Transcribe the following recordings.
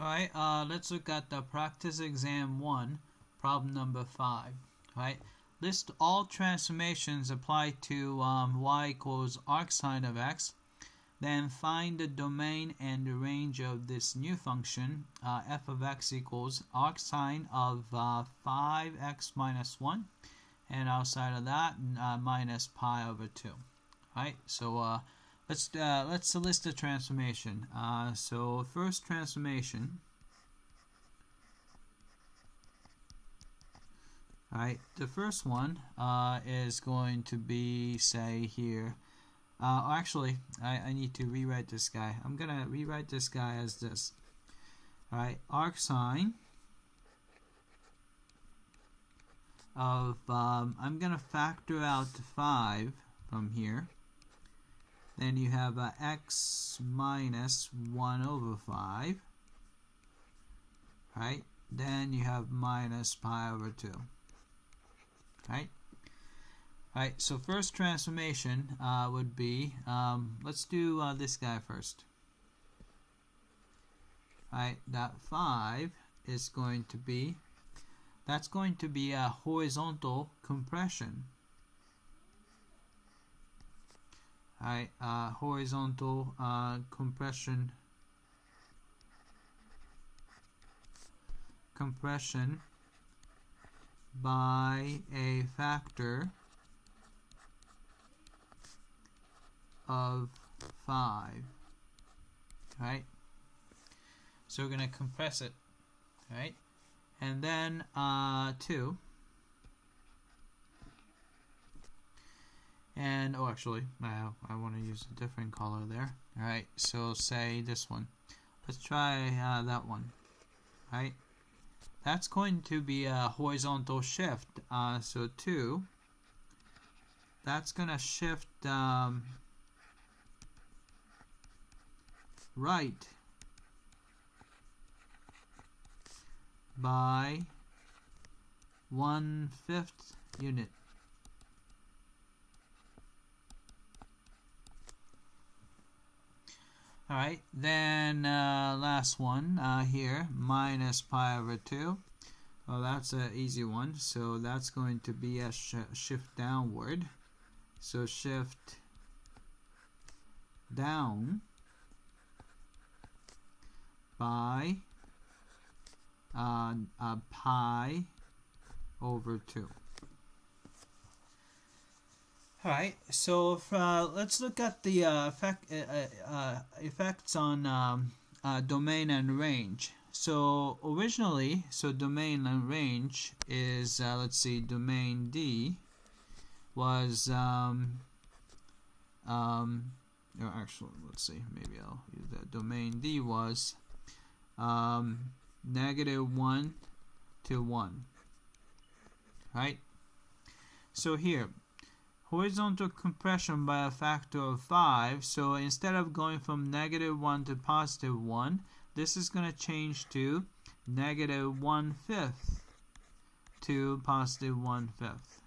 Alright, let's look at the practice exam 1, problem number 5. Alright, list all transformations applied to y equals arcsine of x. Then find the domain and the range of this new function, f of x equals arcsine of 5x minus 1, and outside of that, minus pi over 2. Alright, so let's list the transformation. So first transformation. Alright, the first one is going to be, say here, actually I need to rewrite this guy. I'm gonna rewrite this guy as this. Alright, arcsine of I'm gonna factor out 5 from here. Then you have x minus 1 over 5. Right? Then you have minus pi over 2. Right? Right, so first transformation would be, let's do this guy first. Right, that 5 is going to be, that's going to be a horizontal compression. Alright, horizontal compression by a factor of 5. Right? So we're going to compress it. Right? And then 2. And, oh, actually, I want to use a different color there. Alright, so say this one. Let's try that one. Right? That's going to be a horizontal shift. So 2. That's going to shift right by 1/5 unit. Alright, then last one here, minus pi over 2. Well, that's an easy one, so that's going to be a shift downward. So shift down by pi over 2. Alright, so let's look at the effects on domain and range. So originally, domain and range is, let's see, domain D was, actually, let's see, maybe I'll use that. Domain D was -1 to 1. Right? So here, horizontal compression by a factor of 5. So instead of going from -1 to +1, this is going to change to -1/5 to +1/5.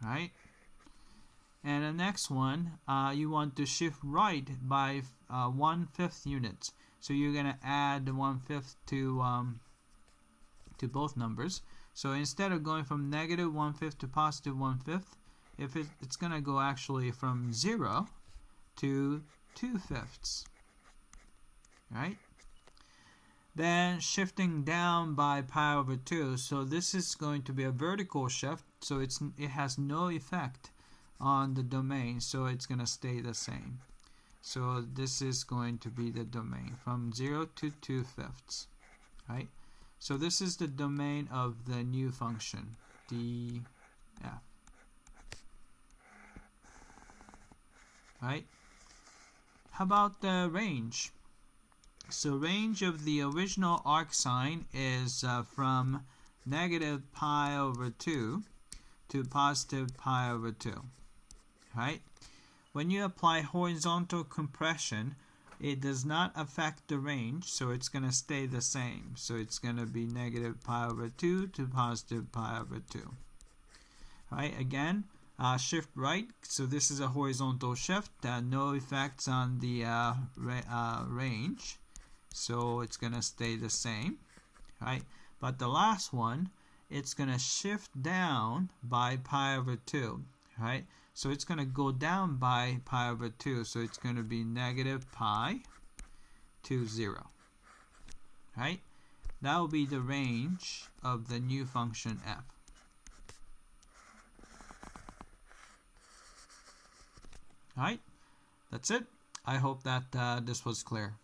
Right? And the next one, you want to shift right by 1/5 units. So you're going to add 1/5 to both numbers. So instead of going from -1/5 to +1/5, if it's going to go actually from 0 to 2/5. Right? Then shifting down by pi over 2. So this is going to be a vertical shift. So it has no effect on the domain. So it's going to stay the same. So this is going to be the domain from 0 to 2/5. Right? So this is the domain of the new function, df. Right? How about the range? So range of the original arcsine is from -pi over 2 to +pi over 2. Right? When you apply horizontal compression, it does not affect the range, so it's going to stay the same. So it's going to be -pi over 2 to +pi over 2. Right? Again, shift right, so this is a horizontal shift, no effects on the range. so it's going to stay the same, right? But the last one, it's going to shift down by pi over 2, right? So it's going to go down by pi over 2, so it's going to be negative pi to 0, right? That will be the range of the new function f. Alright, that's it. I hope that this was clear.